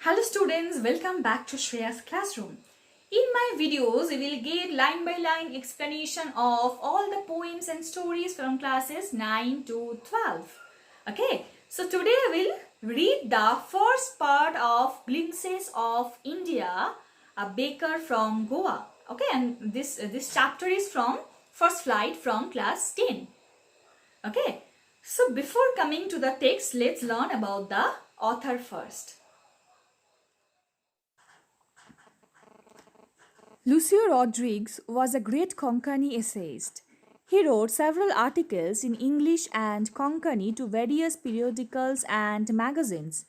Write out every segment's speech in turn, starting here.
Hello students, welcome back to Shreya's classroom. In my videos, we will get line by line explanation of all the poems and stories from classes 9 to 12. Okay, so today I will read the first part of Glimpses of India, a baker from Goa. Okay, and this chapter is from First Flight from class 10. Okay, so before coming to the text, let's learn about the author first. Lucio Rodrigues was a great Konkani essayist. He wrote several articles in English and Konkani to various periodicals and magazines.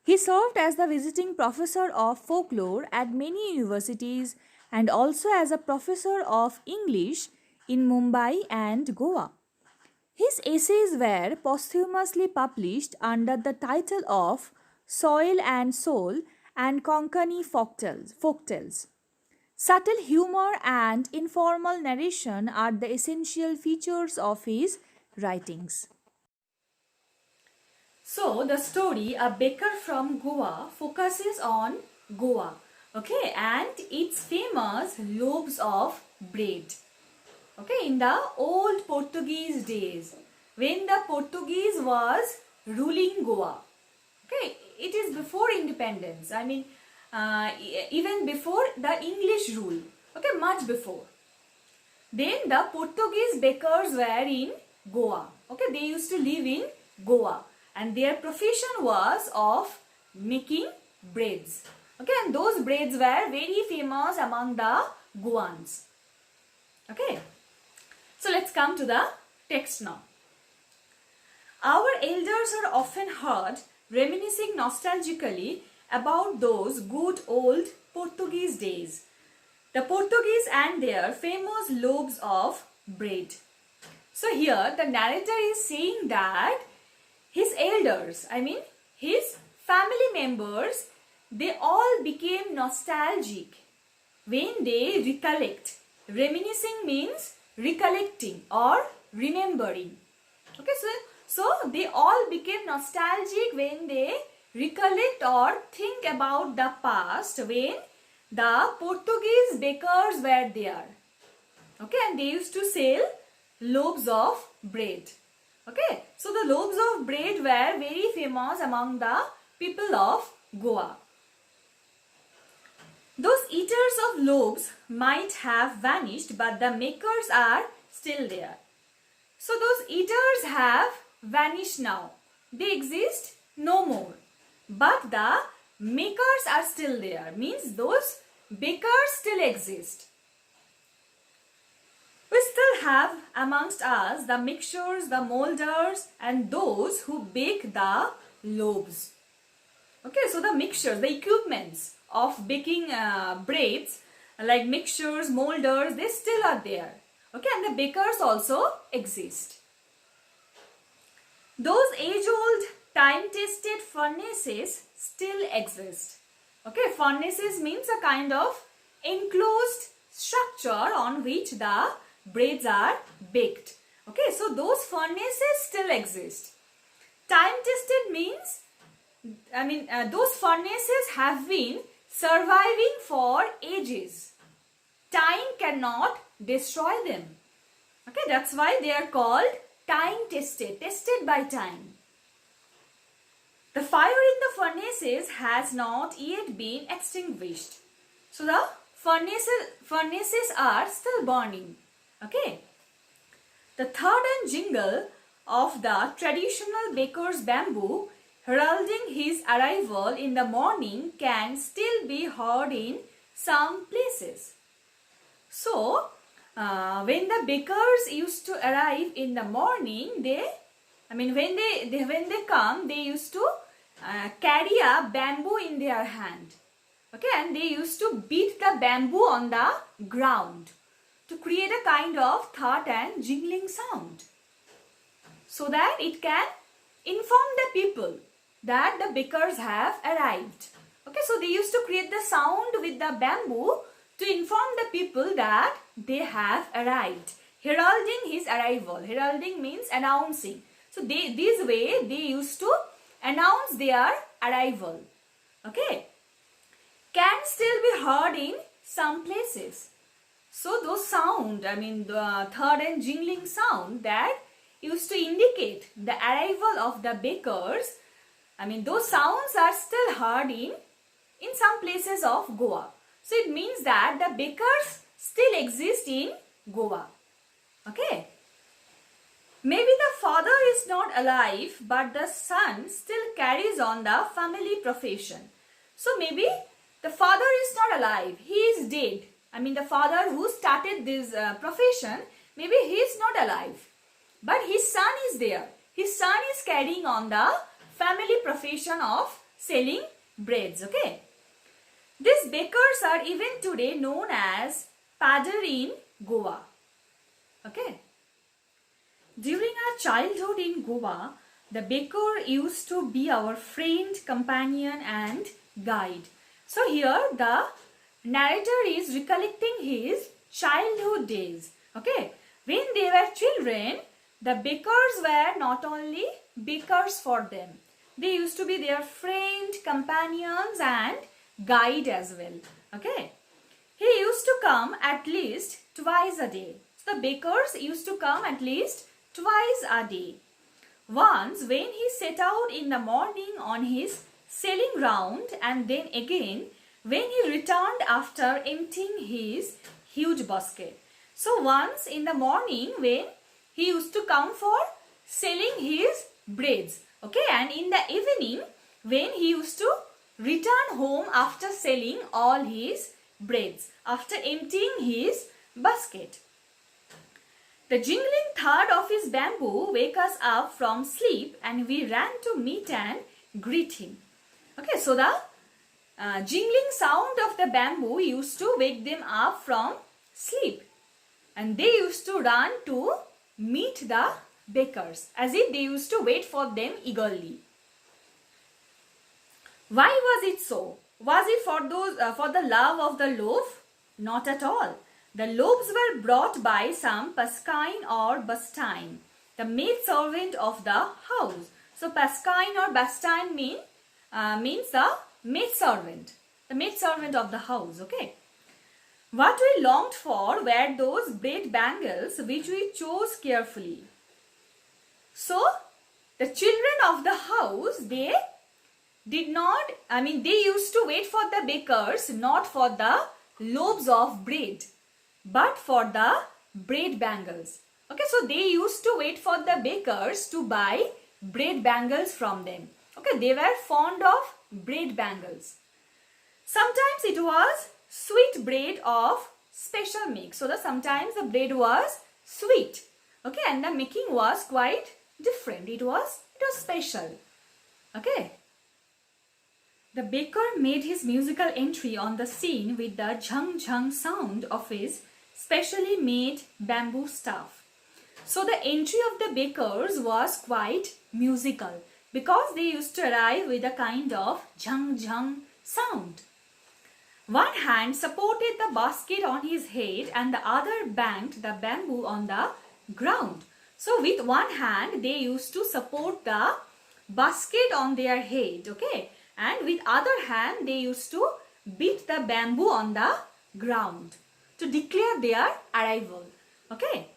He served as the visiting professor of folklore at many universities and also as a professor of English in Mumbai and Goa. His essays were posthumously published under the title of Soil and Soul and Konkani Folktales. Subtle humor and informal narration are the essential features of his writings. So the story A Baker from Goa focuses on Goa, okay, and its famous loaves of bread. Okay, in the old Portuguese days, when the Portuguese was ruling Goa, okay, it is before independence. Even before the English rule, okay, much before. Then the Portuguese bakers were in Goa, okay, they used to live in Goa and their profession was of making breads, okay, and those breads were very famous among the Goans, okay. So let's come to the text now. Our elders are often heard reminiscing nostalgically about those good old Portuguese days, the Portuguese and their famous loaves of bread. So here the narrator is saying that his elders, his family members, they all became nostalgic when they recollect. Reminiscing means recollecting or remembering. Okay, so they all became nostalgic when they recollect or think about the past when the Portuguese bakers were there. Okay, and they used to sell loaves of bread. Okay, so the loaves of bread were very famous among the people of Goa. Those eaters of loaves might have vanished, but the makers are still there. So those eaters have vanished now. They exist no more. But the makers are still there. Means those bakers still exist. We still have amongst us the mixers, the molders and those who bake the loaves. Okay, so the mixtures, the equipments of baking breads like mixtures, molders, they still are there. Okay, and the bakers also exist. Those age-old time-tested furnaces still exist. Okay, furnaces means a kind of enclosed structure on which the breads are baked. Okay, so those furnaces still exist. Time-tested means, those furnaces have been surviving for ages. Time cannot destroy them. Okay, that's why they are called time-tested, tested by time. The fire in the furnaces has not yet been extinguished. So the furnaces are still burning. Okay. The thud and jingle of the traditional baker's bamboo heralding his arrival in the morning can still be heard in some places. So, when the bakers used to arrive in the morning, when they come, they used to carry a bamboo in their hand. Okay, and they used to beat the bamboo on the ground to create a kind of thud and jingling sound, so that it can inform the people that the bakers have arrived. Okay, so they used to create the sound with the bamboo to inform the people that they have arrived, heralding his arrival. Heralding means announcing. So this way they used to announce their arrival. Okay, can still be heard in some places. So those sound, I mean the thud and jingling sound that used to indicate the arrival of the bakers, I mean those sounds are still heard in some places of Goa. So it means that the bakers still exist in Goa. Okay. Maybe the father is not alive, but the son still carries on the family profession. So maybe the father is not alive, he is dead. I mean the father who started this profession, maybe he is not alive. But his son is there. His son is carrying on the family profession of selling breads. Okay. These bakers are even today known as padder in Goa. Okay. During our childhood in Goa, the baker used to be our friend, companion and guide. So here the narrator is recollecting his childhood days. Okay. When they were children, the bakers were not only bakers for them. They used to be their friend, companions and guide as well. Okay. He used to come at least twice a day. So the bakers used to come at least twice a day. Once when he set out in the morning on his selling round, and then again when he returned after emptying his huge basket. So once in the morning when he used to come for selling his breads. Okay, and in the evening when he used to return home after selling all his breads, after emptying his basket. The jingling thud of his bamboo wake us up from sleep, and we ran to meet and greet him. Okay, so the jingling sound of the bamboo used to wake them up from sleep, and they used to run to meet the bakers as if they used to wait for them eagerly. Why was it so? Was it for the love of the loaf? Not at all. The loaves were brought by some Pascain or Bastine, the maid servant of the house. So Pascain or Bastine means the maid servant of the house. Okay. What we longed for were those bread bangles which we chose carefully. So the children of the house, they used to wait for the bakers not for the loaves of bread, but for the bread bangles. Okay, so they used to wait for the bakers to buy bread bangles from them. Okay, they were fond of bread bangles. Sometimes it was sweet bread of special make. So sometimes the bread was sweet. Okay, and the making was quite different. It was special. Okay. The baker made his musical entry on the scene with the jhang jhang sound of his specially made bamboo staff. So the entry of the bakers was quite musical because they used to arrive with a kind of jhang jhang sound. One hand supported the basket on his head and the other banged the bamboo on the ground. So with one hand they used to support the basket on their head, okay, and with other hand they used to beat the bamboo on the ground to declare their arrival. Okay.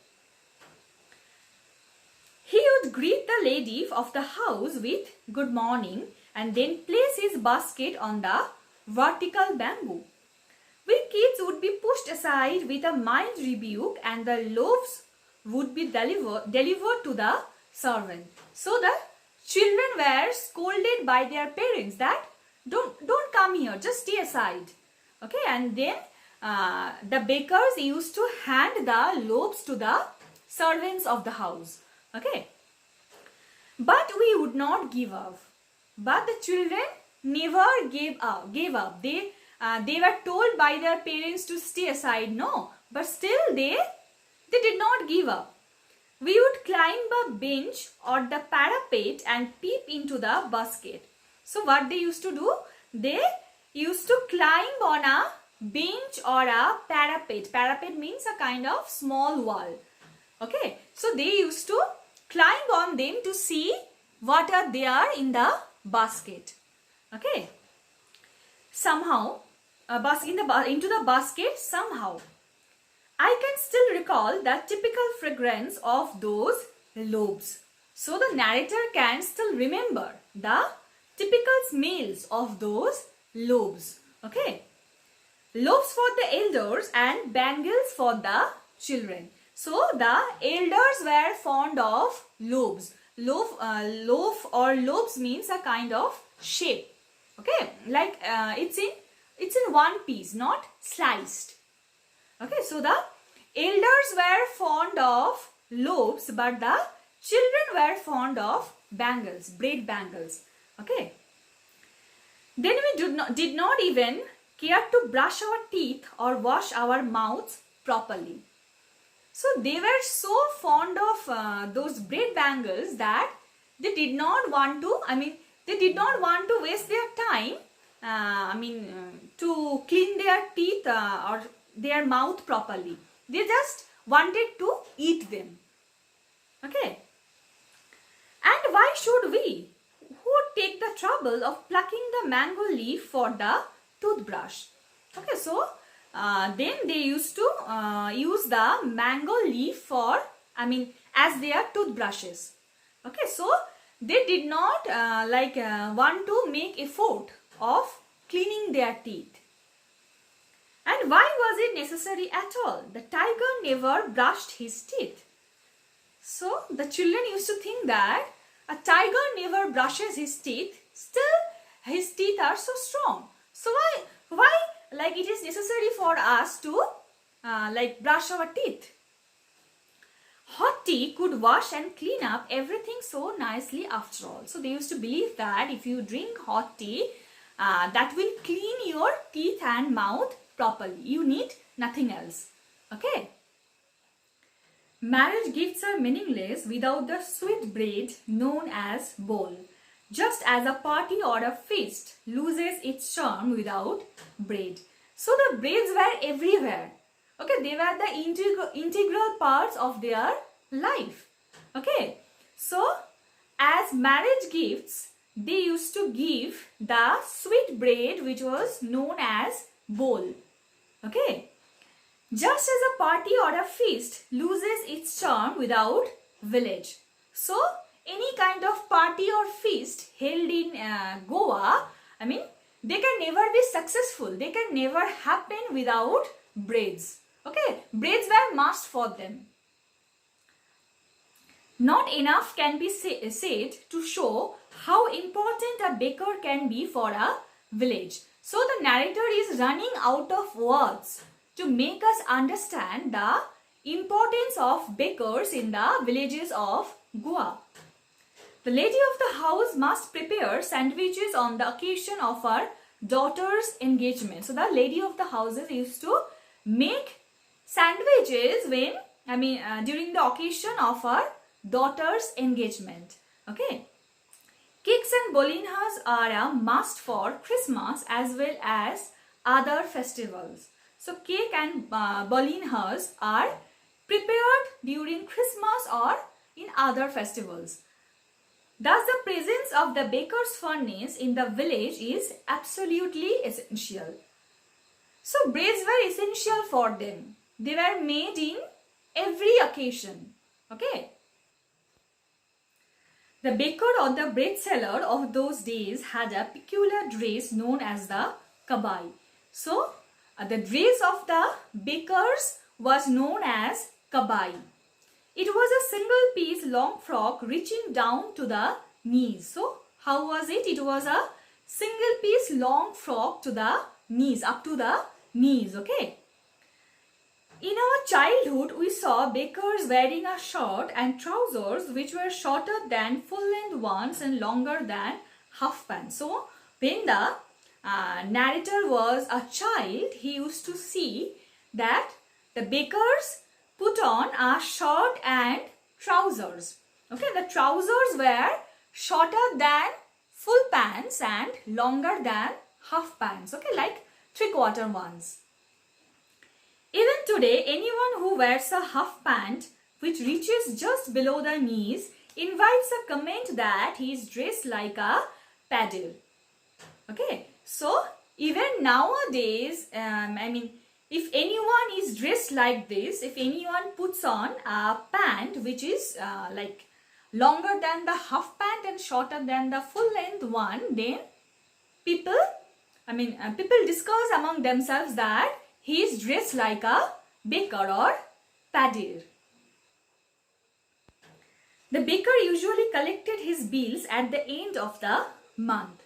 He would greet the lady of the house with good morning and then place his basket on the vertical bamboo. We kids would be pushed aside with a mild rebuke and the loaves would be delivered to the servant. So the children were scolded by their parents that don't come here, just stay aside. Okay, and then the bakers used to hand the loaves to the servants of the house. Okay, but we would not give up. But the children never gave up. They were told by their parents to stay aside. No, but still they did not give up. We would climb a bench or the parapet and peep into the basket. So what they used to do? They used to climb on a bench or a parapet. Parapet means a kind of small wall. Okay, so they used to climb on them to see what are there in the basket. Okay. Somehow into the basket somehow. I can still recall the typical fragrance of those lobes. So the narrator can still remember the typical smells of those lobes. Okay. Lobes for the elders and bangles for the children. So the elders were fond of lobes. Loaf or lobes means a kind of shape. Okay, like it's in one piece, not sliced. Okay, so the elders were fond of lobes, but the children were fond of bangles, braid bangles. Okay. Then we did not even care to brush our teeth or wash our mouths properly. So they were so fond of those braid bangles that they did not want to waste their time, to clean their teeth or their mouth properly. They just wanted to eat them. Okay. And why should we, who take the trouble of plucking the mango leaf for the toothbrush? Okay, so then they used to use the mango leaf for, as their toothbrushes. Okay, so they did not want to make effort of cleaning their teeth. And why was it necessary at all? The tiger never brushed his teeth. So the children used to think that a tiger never brushes his teeth, still his teeth are so strong. So why it is necessary for us to brush our teeth? Hot tea could wash and clean up everything so nicely after all. So they used to believe that if you drink hot tea, that will clean your teeth and mouth properly. You need nothing else. Okay. Marriage gifts are meaningless without the sweet bread known as bowl. Just as a party or a feast loses its charm without bread. So the breads were everywhere. Okay, they were the integral parts of their life. Okay, so as marriage gifts, they used to give the sweet bread which was known as bowl. Okay. Just as a party or a feast loses its charm without village. So, any kind of party or feast held in Goa, they can never be successful. They can never happen without breads. Okay, breads were must for them. Not enough can be said to show how important a baker can be for a village. So, the narrator is running out of words to make us understand the importance of bakers in the villages of Goa. The lady of the house must prepare sandwiches on the occasion of her daughter's engagement. So the lady of the houses used to make sandwiches during the occasion of her daughter's engagement. Okay. Cakes and bolinhas are a must for Christmas as well as other festivals. So cake and bolinhas are prepared during Christmas or in other festivals. Thus the presence of the baker's furnace in the village is absolutely essential. So breads were essential for them. They were made in every occasion. Okay. The baker or the bread seller of those days had a peculiar dress known as the kabai. So the dress of the bakers was known as kabai. It was a single piece long frock reaching down to the knees. So how was it? It was a single piece long frock to the knees, up to the knees. Okay. In our childhood, we saw bakers wearing a shirt and trousers which were shorter than full-length ones and longer than half pants. So when the narrator was a child, he used to see that the bakers put on a shirt and trousers. Okay, the trousers were shorter than full pants and longer than half pants. Okay, like 3/4 ones. Even today, anyone who wears a half pant which reaches just below the knees invites a comment that he is dressed like a paddle. Okay, so even nowadays, if anyone is dressed like this, if anyone puts on a pant which is like longer than the half pant and shorter than the full length one, then people discuss among themselves that he is dressed like a baker or padir. The baker usually collected his bills at the end of the month.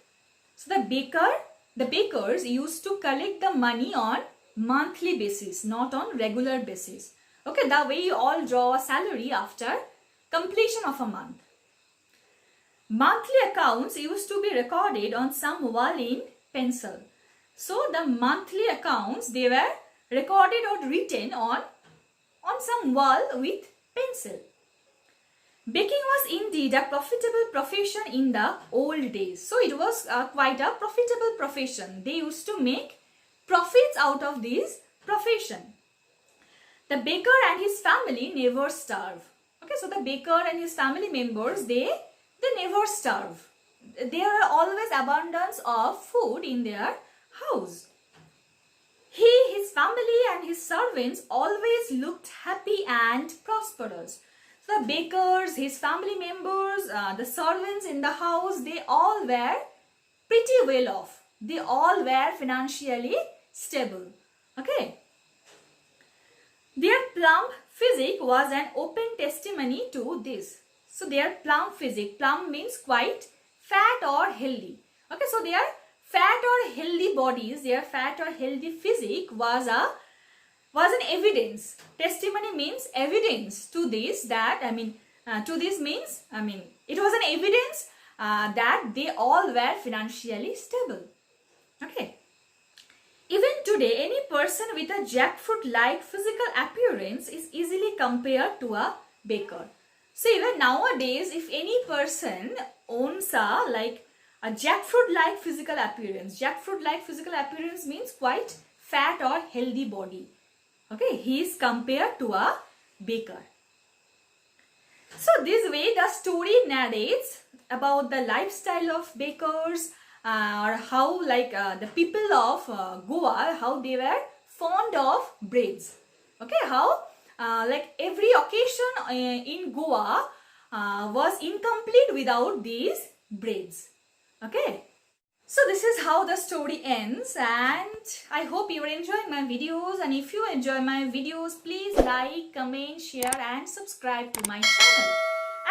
So the bakers used to collect the money on monthly basis, not on regular basis. Okay, the way you all draw a salary after completion of a month. Monthly accounts used to be recorded on some wall in pencil. So the monthly accounts, they were recorded or written on some wall with pencil. Baking was indeed a profitable profession in the old days. So it was quite a profitable profession. They used to make profits out of this profession. The baker and his family never starve. Okay, so the baker and his family members, they never starve. There are always abundance of food in their house. He, his family and his servants always looked happy and prosperous. So the bakers, his family members, the servants in the house, they all were pretty well off. They all were financially stable. Okay. Their plump physique was an open testimony to this. So their plump physique, plump means quite fat or healthy. Okay, so their fat or healthy bodies, their fat or healthy physique was an evidence. Testimony means evidence to this, that it was an evidence that they all were financially stable. Okay. Even today, any person with a jackfruit-like physical appearance is easily compared to a baker. So even nowadays, if any person owns a jackfruit-like physical appearance, jackfruit-like physical appearance means quite fat or healthy body. Okay, he is compared to a baker. So this way the story narrates about the lifestyle of bakers, or how the people of Goa, how they were fond of breads. Okay, how every occasion in Goa was incomplete without these breads. Okay. So this is how the story ends, and I hope you are enjoying my videos, and if you enjoy my videos, please like, comment, share and subscribe to my channel.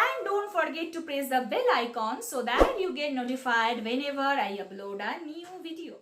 And don't forget to press the bell icon so that you get notified whenever I upload a new video.